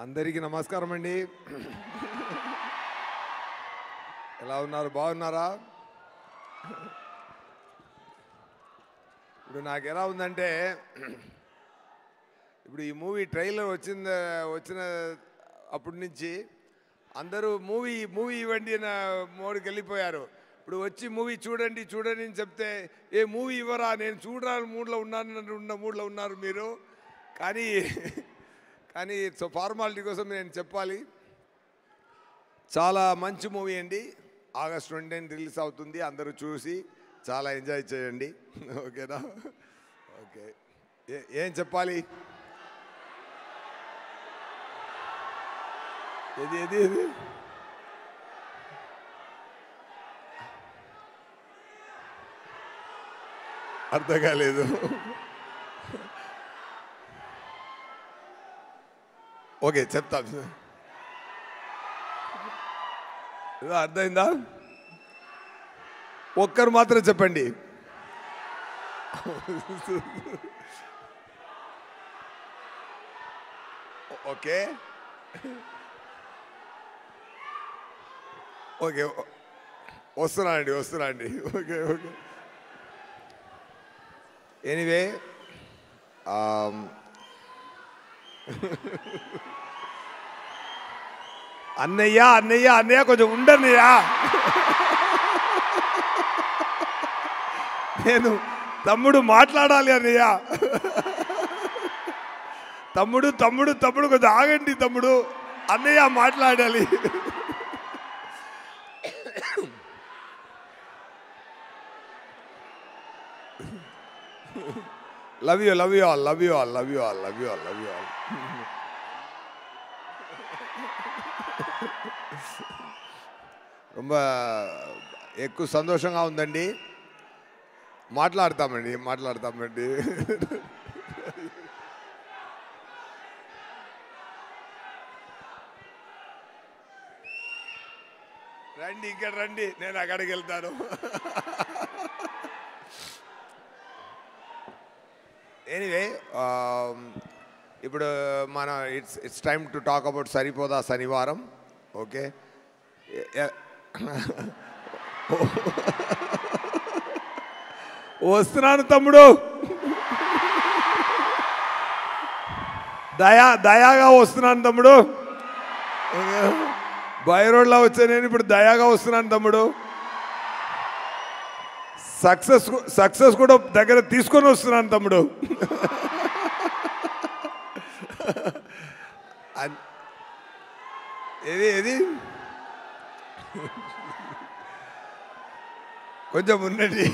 అందరికీ నమస్కారం అండి. ఎలా ఉన్నారు? బాగున్నారా? ఇప్పుడు నాకు ఎలా ఉందంటే, ఇప్పుడు ఈ మూవీ ట్రైలర్ వచ్చిన అప్పటి నుంచి అందరూ మూవీ ఇవ్వండి నా మోడికి వెళ్ళిపోయారు. ఇప్పుడు వచ్చి మూవీ చూడండి అని చెప్తే ఏ మూవీ ఇవ్వరా, నేను చూడాలని మూడ్లో ఉన్నారు మీరు. కానీ సో ఫార్మాలిటీ కోసం నేను చెప్పాలి, చాలా మంచి మూవీ అండి. ఆగస్ట్ 20 రిలీజ్ అవుతుంది. అందరూ చూసి చాలా ఎంజాయ్ చేయండి. ఓకేనా? ఓకే, ఏం చెప్పాలి? ఏది అర్థం కాలేదు. ఓకే, చెప్తా. అర్థమైందా? ఒక్కరు మాత్రం చెప్పండి. ఓకే ఓకే, వస్తున్నా అండి. ఓకే ఎనీవే, అన్నయ్య కొంచెం ఉండన్నయ్యా. నేను తమ్ముడు మాట్లాడాలి అన్నయ్య. తమ్ముడు కొంచెం ఆగండి తమ్ముడు, అన్నయ్య మాట్లాడాలి. Love you all. ரொம்ப ఎక్కువ సంతోషంగా ఉందండి. మాట్లాడతామండి. రండి, ఇక్కడ రండి, నేను అక్కడికి వెళ్తాను. ఎనీవే, ఇప్పుడు మన it's time to talk about Saripodhaa Sanivaaram. Okay, వస్తున్నాను తమ్ముడు. దయాగా వస్తున్నాను తమ్ముడు. బై రోడ్లో వచ్చా నేను, ఇప్పుడు దయాగా వస్తున్నాను తమ్ముడు. సక్సెస్ కూడా దగ్గర తీసుకొని వస్తున్నాను తమ్ముడు. ఏది కొంచెం ఉన్నది,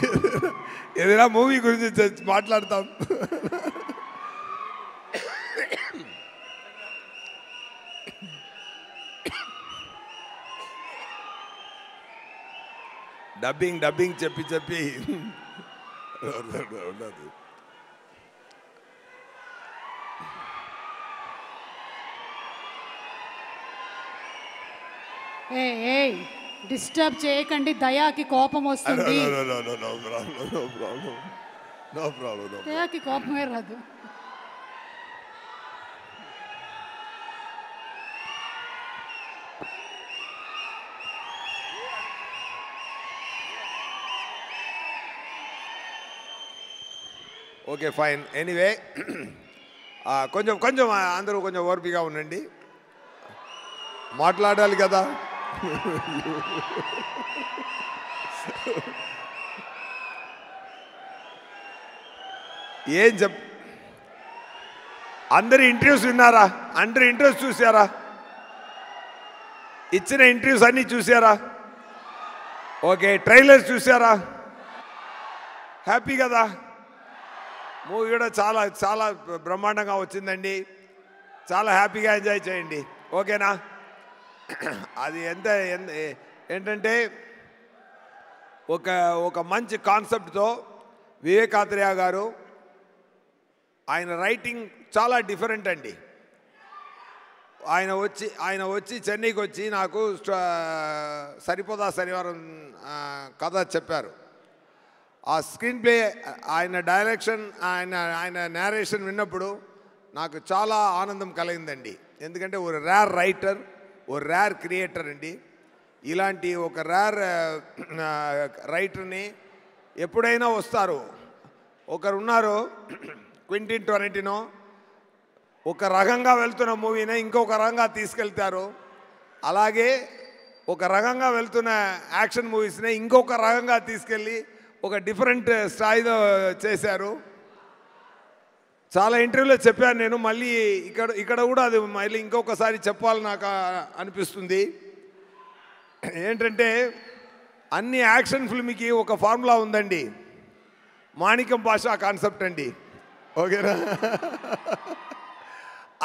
ఏదైనా మూవీ గురించి మాట్లాడతాం. డబ్బింగ్ చెప్పి ఉండదు. డిస్టర్బ్ చేయకండి, దయాకి కోపం వస్తుంది. No problem. దయాకి కోపమే రాదు. Okay, fine. ఎనీవే, కొంచెం అందరూ కొంచెం ఓర్పిగా ఉండండి, మాట్లాడాలి కదా. ఏం అందరి ఇంటర్వ్యూస్ విన్నారా? అందరి ఇంటర్వ్యూస్ చూసారా? ఇచ్చిన ఇంటర్వ్యూస్ అన్నీ చూసారా? ఓకే, ట్రైలర్స్ చూసారా? హ్యాపీ కదా? మూవీ కూడా చాలా బ్రహ్మాండంగా వచ్చిందండి. చాలా హ్యాపీగా ఎంజాయ్ చేయండి. ఓకేనా? అది ఏంటంటే ఒక మంచి కాన్సెప్ట్తో వివేకాత్రేయ గారు, ఆయన రైటింగ్ చాలా డిఫరెంట్ అండి. ఆయన వచ్చి చెన్నైకి వచ్చి నాకు సరిపోదా శనివారం కథ చెప్పారు. ఆ స్క్రీన్ ప్లే, ఆయన డైరెక్షన్, ఆయన నేరేషన్ విన్నప్పుడు నాకు చాలా ఆనందం కలిగిందండి. ఎందుకంటే ఒక రేర్ రైటర్, ఒక రేర్ క్రియేటర్ అండి. ఇలాంటి ఒక రేర్ రైటర్ని ఎప్పుడైనా వస్తారు. ఒకరు ఉన్నారు క్వింటిన్ టొరంటినో, ఒక రకంగా వెళ్తున్న మూవీని ఇంకొక రకంగా తీసుకెళ్తారు. అలాగే ఒక రకంగా వెళ్తున్న యాక్షన్ మూవీస్ని ఇంకొక రకంగా తీసుకెళ్ళి ఒక డిఫరెంట్ స్థాయిలో చేశారు. చాలా ఇంటర్వ్యూలో చెప్పాను నేను, మళ్ళీ ఇక్కడ కూడా అది మళ్ళీ ఇంకొకసారి చెప్పాలని నాకు అనిపిస్తుంది. ఏంటంటే అన్ని యాక్షన్ ఫిల్మ్కి ఒక ఫార్ములా ఉందండి, మాణిక్యం భాష కాన్సెప్ట్ అండి. ఓకేనా?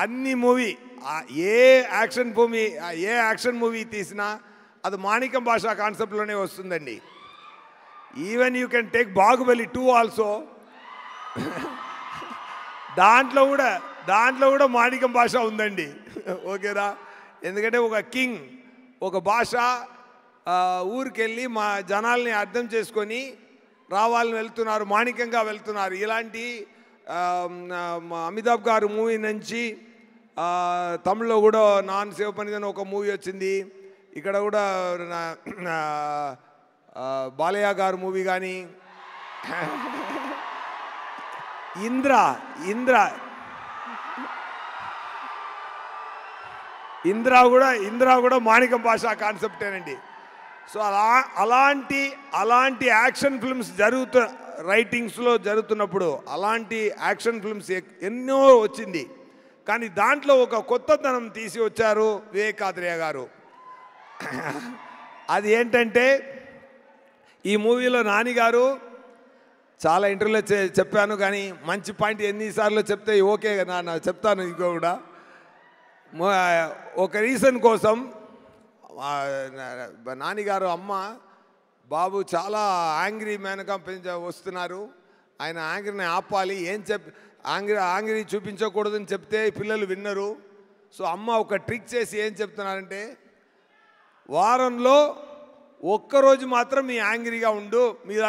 అన్ని మూవీ ఏ యాక్షన్ మూవీ తీసినా అది మాణిక్యం భాష కాన్సెప్ట్లోనే వస్తుందండి. Even you can take Baahubali 2 also. దాంట్లో కూడా మాణిక్యం భాష ఉందండి. ఓకేనా? ఎందుకంటే ఒక కింగ్ ఒక భాష ఊరికెళ్ళి మా జనాల్ని అర్థం చేసుకొని రావాలని వెళ్తున్నారు, మాణిక్యంగా వెళ్తున్నారు. ఇలాంటి అమితాబ్ గారు మూవీ నుంచి తమిళ్లో కూడా నాన్ శివపనిదని ఒక మూవీ వచ్చింది. ఇక్కడ కూడా బాలయ్య గారు మూవీ కానీ, ఇంద్ర కూడా మాణిక్యం భాష కాన్సెప్టేనండి. సో అలాంటి యాక్షన్ ఫిల్మ్స్ రైటింగ్స్లో జరుగుతున్నప్పుడు అలాంటి యాక్షన్ ఫిల్మ్స్ ఎన్నో వచ్చింది. కానీ దాంట్లో ఒక కొత్తదనం తీసి వచ్చారు వివేకాత్రేయ గారు. అది ఏంటంటే ఈ మూవీలో నాని గారు చాలా ఇంటర్వ్యూలో చెప్పాను, కానీ మంచి పాయింట్ ఎన్నిసార్లు చెప్తే ఓకే నా చెప్తాను. ఇంకో కూడా ఒక రీజన్ కోసం నానిగారు అమ్మ బాబు చాలా యాంగ్రీ మ్యాన్గా వస్తున్నారు, ఆయన యాంగ్రీని ఆపాలి, యాంగ్రీ చూపించకూడదని చెప్తే పిల్లలు విన్నరు. సో అమ్మ ఒక ట్రిక్ చేసి ఏం చెప్తున్నారంటే, వారంలో ఒక్కరోజు మాత్రం మీ యాంగ్రీగా ఉండు, మీరు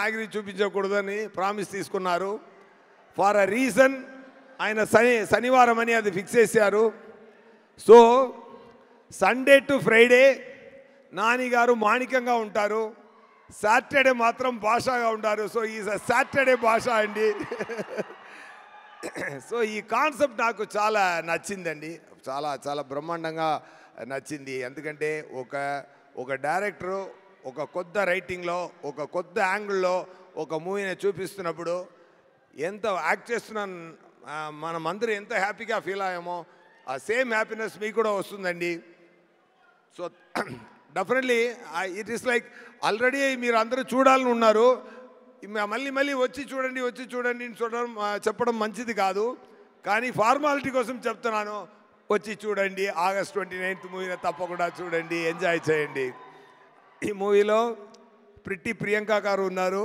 యాంగ్రీ చూపించకూడదని ప్రామిస్ తీసుకున్నారు. ఫర్ అ రీజన్ ఆయన శనివారం అని అది ఫిక్స్ చేశారు. So Sunday to Friday Nani గారు మాణిక్యంగా ఉంటారు, సాటర్డే మాత్రం భాషగా ఉంటారు. సో ఈజ్ అ సాటర్డే భాష అండి. సో ఈ కాన్సెప్ట్ నాకు చాలా నచ్చిందండి, చాలా బ్రహ్మాండంగా నచ్చింది. ఎందుకంటే ఒక డైరెక్టరు ఒక కొత్త రైటింగ్లో ఒక కొత్త యాంగిల్లో ఒక మూవీని చూపిస్తున్నప్పుడు ఎంత యాక్ట్ చేస్తున్నాను మనమందరూ ఎంత హ్యాపీగా ఫీల్ అయ్యామో ఆ సేమ్ హ్యాపీనెస్ మీకు కూడా వస్తుందండి. So definitely it is like already మీరు అందరూ చూడాలని ఉన్నారు, మళ్ళీ వచ్చి చూడండి చెప్పడం మంచిది కాదు. కానీ ఫార్మాలిటీ కోసం చెప్తున్నాను, వచ్చి చూడండి. August 29th మూవీని తప్పకుండా చూడండి, ఎంజాయ్ చేయండి. ఈ మూవీలో ప్రిట్టి ప్రియాంక గారు ఉన్నారు.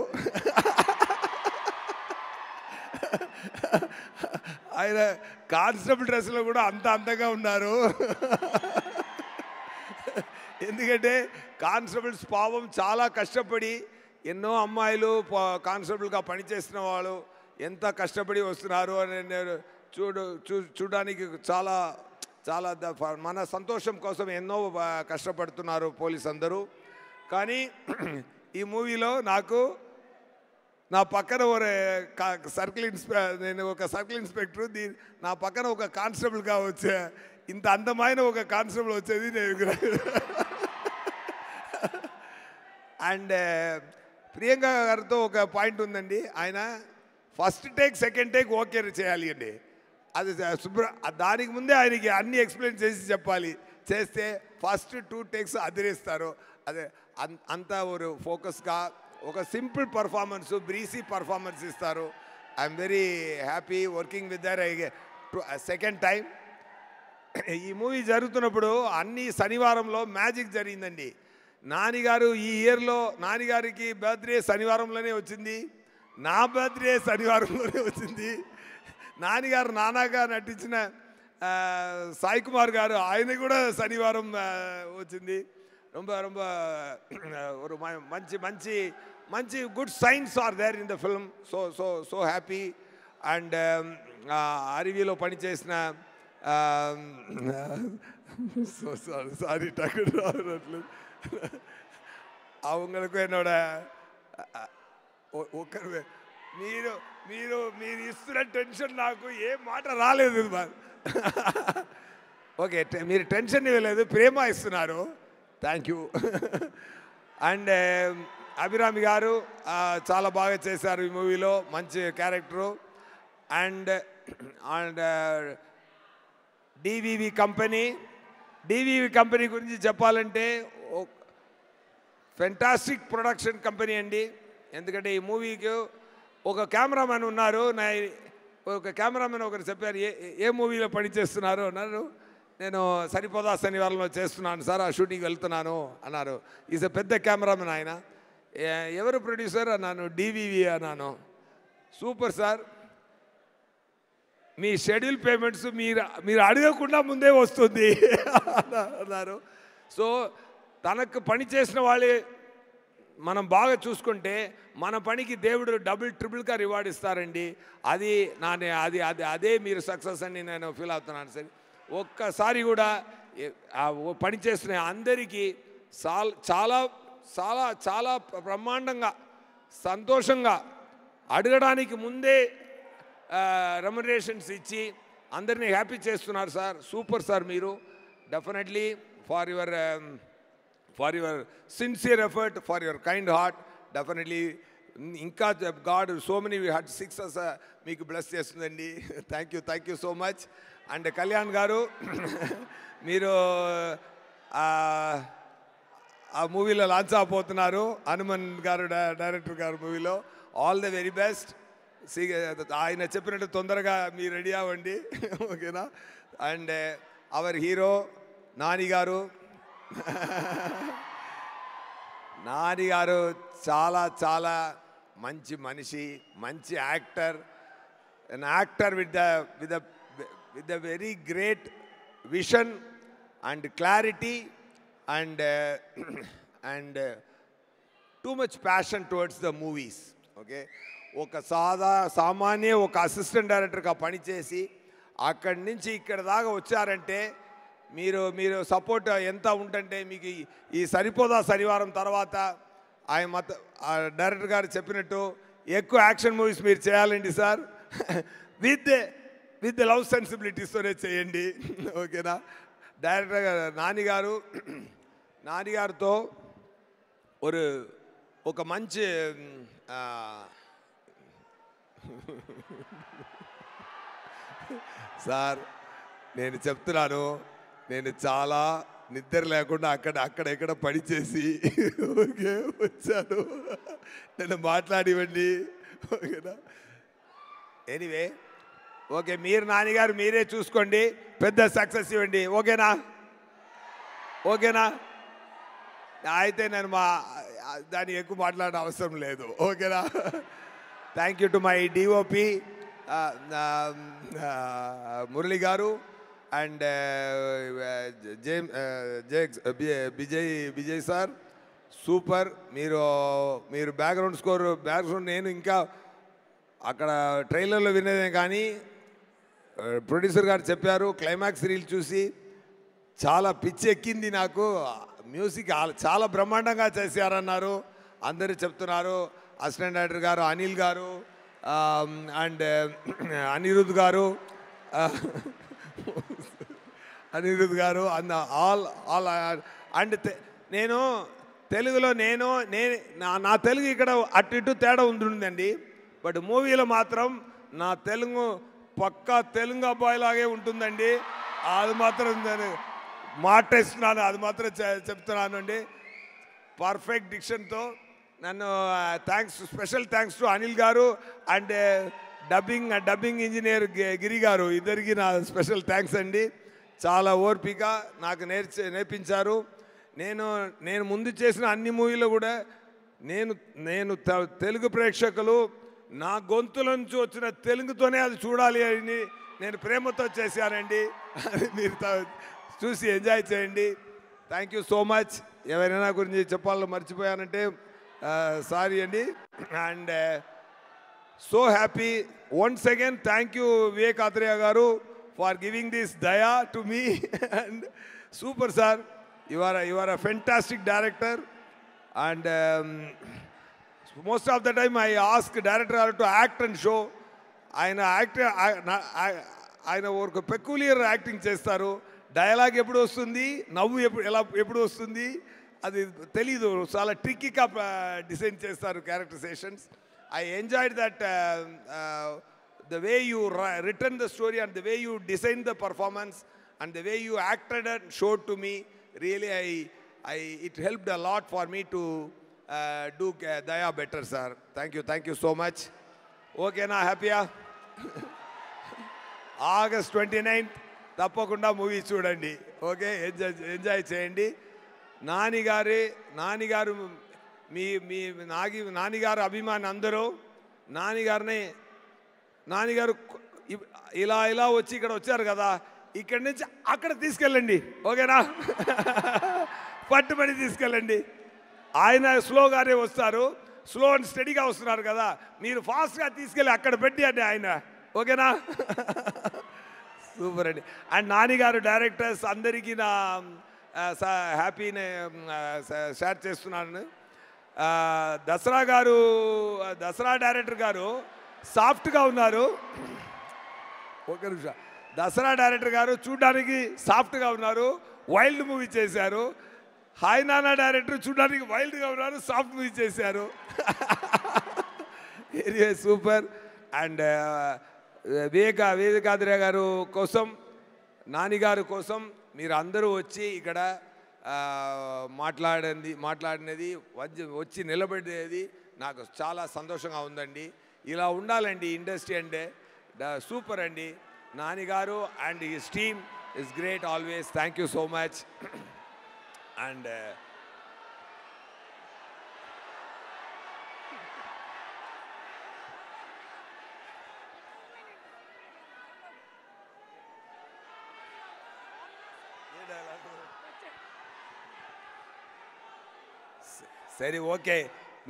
ఆయన కానిస్టేబుల్ డ్రెస్లో కూడా అంత అందంగా ఉన్నారు. ఎందుకంటే కానిస్టేబుల్స్ పాపం చాలా కష్టపడి, ఎన్నో అమ్మాయిలు కానిస్టేబుల్గా పనిచేసిన వాళ్ళు ఎంత కష్టపడి వస్తున్నారు అని నేను చూడడానికి చాలా మన సంతోషం కోసం ఎన్నో కష్టపడుతున్నారు పోలీస్ అందరూ. కానీ ఈ మూవీలో నా పక్కన నేను ఒక సర్కిల్ ఇన్స్పెక్టర్, నా పక్కన ఒక కానిస్టేబుల్గా వచ్చే ఇంత అందమైన ఒక కానిస్టేబుల్ వచ్చేది నేను. అండ్ ప్రియాంక గారితో ఒక పాయింట్ ఉందండి, ఆయన first take second take okay చేయాలి అండి. అది దానికి ముందే ఆయనకి అన్ని ఎక్స్ప్లెయిన్ చేసి చెప్పాలి, చేస్తే ఫస్ట్ 2 టేక్స్ అదిరేస్తారు. అదే అంత ఒక ఫోకస్గా ఒక సింపుల్ పర్ఫార్మెన్స్, బ్రీసీ పర్ఫార్మెన్స్ ఇస్తారు. I'm very happy working with their second time. ఈ మూవీ జరుగుతున్నప్పుడు అన్ని శనివారంలో మ్యాజిక్ జరిగిందండి. నానిగారు ఈ ఇయర్లో నానిగారికి బర్త్డే శనివారంలోనే వచ్చింది, నా బర్త్డే శనివారంలోనే వచ్చింది. నానిగారు నానాగా నటించిన సాయి కుమార్ గారు ఆయన కూడా శనివారం వచ్చింది. ఒక మంచి good signs are there in the film. So happy. And అరివిలో పనిచేసిన சாரி டக்குனு அவங்களுக்கு என்னோட ఒకరు మీరు మీరు మీరు ఇస్తున్న టెన్షన్ నాకు ఏ మాట రాలేదు ఓకే మీరు టెన్షన్ ఇవ్వలేదు ప్రేమ ఇస్తున్నారు థ్యాంక్ యూ అండ్ అభిరామి గారు చాలా బాగా చేశారు ఈ మూవీలో మంచి character and and DVV company గురించి చెప్పాలంటే ఫెంటాస్టిక్ ప్రొడక్షన్ కంపెనీ అండి ఎందుకంటే ఈ మూవీకి ఒక కెమెరామెన్ ఉన్నారు ఒక కెమెరామెన్ ఒకరు చెప్పారు ఏ మూవీలో పనిచేస్తున్నారు అన్నారు నేను సరిపోదా శనివారంలో చేస్తున్నాను సార్ ఆ షూటింగ్కి వెళ్తున్నాను అన్నారు ఈజ్ పెద్ద కెమెరామెన్ ఆయన ఎవరు ప్రొడ్యూసర్ అన్నాను డివివి అన్నాను సూపర్ సార్ మీ షెడ్యూల్ పేమెంట్స్ మీరు అడగకుండా ముందే వస్తుంది అన్నారు సో తనకు పని చేసిన వాళ్ళే మనం బాగా చూసుకుంటే మన పనికి దేవుడు డబుల్ ట్రిపుల్గా రివార్డ్ ఇస్తారండి అది అదే మీరు సక్సెస్ అని నేను ఫీల్ అవుతున్నాను సార్ ఒక్కసారి కూడా పని చేస్తున్న అందరికీ చాలా చాలా చాలా బ్రహ్మాండంగా సంతోషంగా అడగడానికి ముందే రెమ్యునరేషన్స్ ఇచ్చి అందరినీ హ్యాపీ చేస్తున్నారు సార్ సూపర్ సార్ మీరు definitely for your sincere effort for your kind heart definitely ఇంకా god so many heart success మీకు బ్లెస్ చేస్తుందండి thank you so much and Kalyan గారు మీరు ఆ మూవీలో లాంచ్ అయిపోతున్నారు హనుమన్ గారు డైరెక్టర్ గారు మూవీలో ఆల్ ద వెరీ బెస్ట్ ఆయన చెప్పినట్టు తొందరగా మీరు రెడీ అవ్వండి ఓకేనా అండ్ అవర్ హీరో నాని గారు చాలా చాలా మంచి మనిషి మంచి actor an actor with a very great vision and clarity and too much passion towards the movies okay ఒక సామాన్య ఒక అసిస్టెంట్ డైరెక్టర్గా పనిచేసి అక్కడి నుంచి ఇక్కడ దాకా వచ్చారంటే మీరు సపోర్ట్ ఎంత ఉంటుంటే మీకు ఈ సరిపోదా శనివారం తర్వాత ఆయన డైరెక్టర్ గారు చెప్పినట్టు ఎక్కువ యాక్షన్ మూవీస్ మీరు చేయాలండి సార్ విత్ లవ్ సెన్సిబిలిటీస్తోనే చేయండి ఓకేనా డైరెక్టర్ గారు నాని గారితో ఒక మంచి సార్ నేను చెప్తున్నాను నేను చాలా నిద్ర లేకుండా అక్కడెక్కడ పనిచేసి ఓకే వచ్చాను నేను మాట్లాడివ్వండి ఓకేనా ఎనీవే ఓకే మీరు నాన్నగారు మీరే చూసుకోండి పెద్ద సక్సెస్ ఇవ్వండి ఓకేనా అయితే నేను దాన్ని ఎక్కువ మాట్లాడే అవసరం లేదు ఓకేనా thank you to my DOP Murali గారు అండ్ విజయ్ సార్ సూపర్ మీరు బ్యాక్గ్రౌండ్ నేను ఇంకా అక్కడ ట్రైలర్లో వినేదే కానీ ప్రొడ్యూసర్ గారు చెప్పారు క్లైమాక్స్ రీల్ చూసి చాలా పిచ్చి ఎక్కింది నాకు మ్యూజిక్ చాలా బ్రహ్మాండంగా చేశారన్నారు అందరూ చెప్తున్నారు అసిస్టెంట్ డైరెక్టర్ గారు అనిల్ గారు అండ్ అనిరుద్ గారు అండ్ ఆల్ అండ్ నేను తెలుగులో నా తెలుగు ఇక్కడ అటు ఇటు తేడా ఉంటుందండి బట్ మూవీలో మాత్రం నా తెలుగు పక్కా తెలుగు అబ్బాయిలాగే ఉంటుందండి అది మాత్రం నేను మాటేస్తున్నాను అది మాత్రం చెప్తున్నాను అండి పర్ఫెక్ట్ డిక్షన్తో నన్ను స్పెషల్ థ్యాంక్స్ టు అనిల్ గారు అండ్ డబ్బింగ్ ఇంజనీర్ గిరి గారు ఇద్దరికి నా స్పెషల్ థ్యాంక్స్ అండి చాలా ఓర్పిక నాకు నేర్పించారు నేను ముందు చేసిన అన్ని మూవీలో కూడా నేను తెలుగు ప్రేక్షకులు నా గొంతుల నుంచి వచ్చిన తెలుగుతోనే అది చూడాలి అని నేను ప్రేమతో చేశానండి అది మీరు చూసి ఎంజాయ్ చేయండి థ్యాంక్ యూ సో మచ్ ఎవరైనా గురించి చెప్పాలో మర్చిపోయానంటే సారీ అండి and so happy. Once again thank you Vivek Athreya గారు ఫర్ గివింగ్ దిస్ దయా to me. And super sir, you are a fantastic director. And most of the time I ask director గారు to act and show. ఆయన ఒక peculiar acting చేస్తారు. Dialogue ఎప్పుడు వస్తుంది, నవ్వు ఎప్పుడు వస్తుంది అది తెలీదు. చాలా ట్రిక్కీగా డిజైన్ చేస్తారు characterisations. I enjoyed that the way you written the story and the way you designed the performance and the way you acted and showed to me. Really, it helped a lot for me to do Daya better, sir. Thank you so much. Okay, na happy? August 29th, తప్పకుండా movie చూడండి. Okay, enjoy చేయండి. నానిగారు మీ నాన్నగారు అభిమాని అందరూ నాన్నగారు ఇలా వచ్చి ఇక్కడ వచ్చారు కదా, ఇక్కడి నుంచి అక్కడ తీసుకెళ్ళండి. ఓకేనా? పట్టుబడి తీసుకెళ్ళండి. ఆయన స్లోగానే వస్తారు, స్లో అండ్ స్టడీగా వస్తున్నారు కదా, మీరు ఫాస్ట్గా తీసుకెళ్ళి అక్కడ పెట్టండి ఆయన. ఓకేనా? సూపర్ అండి. అండ్ నాన్నగారు డైరెక్టర్స్ అందరికీ నా హ్యాపీని షేర్ చేస్తున్నాను. దసరా డైరెక్టర్ గారు సాఫ్ట్గా ఉన్నారు. ఒక నిమిషం. దసరా డైరెక్టర్ గారు చూడడానికి సాఫ్ట్గా ఉన్నారు, వైల్డ్ మూవీ చేశారు. హాయ్ నాన్న డైరెక్టర్ చూడడానికి వైల్డ్గా ఉన్నారు, సాఫ్ట్ మూవీ చేశారు. సూపర్. అండ్ వివేకాద్రయ్య గారు కోసం, నానిగారు కోసం మీరు అందరూ వచ్చి ఇక్కడ మాట్లాడినది వచ్చి నిలబడేది నాకు చాలా సంతోషంగా ఉందండి. ఇలా ఉండాలండి ఇండస్ట్రీ అంటే. సూపర్ అండి. నానిగారు and his team is great always. Thank you so much. And సరే, ఓకే,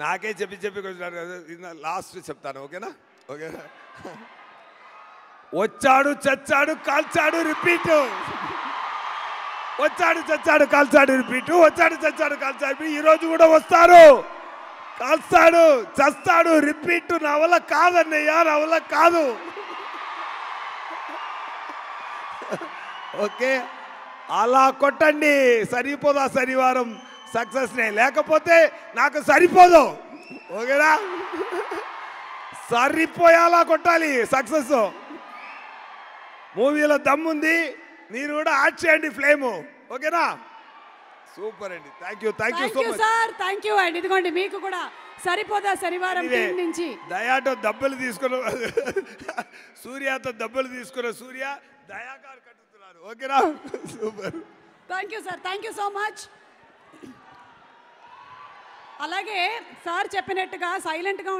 నాకే చెప్పి కొంచెం లాస్ట్ చెప్తాను. ఓకేనా? ఓకేనా? వచ్చాడు చచ్చాడు కాల్చాడు రిపీట్, వచ్చాడు చచ్చాడు కాల్చాడు రిపీట్, వచ్చాడు చచ్చాడు కాల్చాడు. ఈరోజు కూడా వస్తారు, కాల్స్తాడు చస్తాడు రిపీట్. నా వల్ల కాదన్నయ్యా, నా వల్ల కాదు. ఓకే, అలా కొట్టండి, సరిపోదా శనివారం సక్సెస్నే, లేకపోతే నాకు సరిపోదు. ఓకేనా? సరిపోయేలా కొట్టాలి సక్సెస్. మూవీలో దమ్ముంది, మీరు కూడా యాడ్ చేయండి ఫ్లేము. ఓకేనా? సూపర్ అండి. Thank you so much sir. Thank you అండి. ఇదిగోండి మీకు కూడా సరిపోదా శనివారం టీం నుంచి దయాతో దెబ్బలు తీసుకున్న సూర్యతో దెబ్బలు తీసుకున్న సూర్య దయాగారు కట్టుతున్నారు. ఓకేనా? Super. Thank you sir. Thank you so much. అలాగే సార్ చెప్పినట్టుగా సైలెంట్గా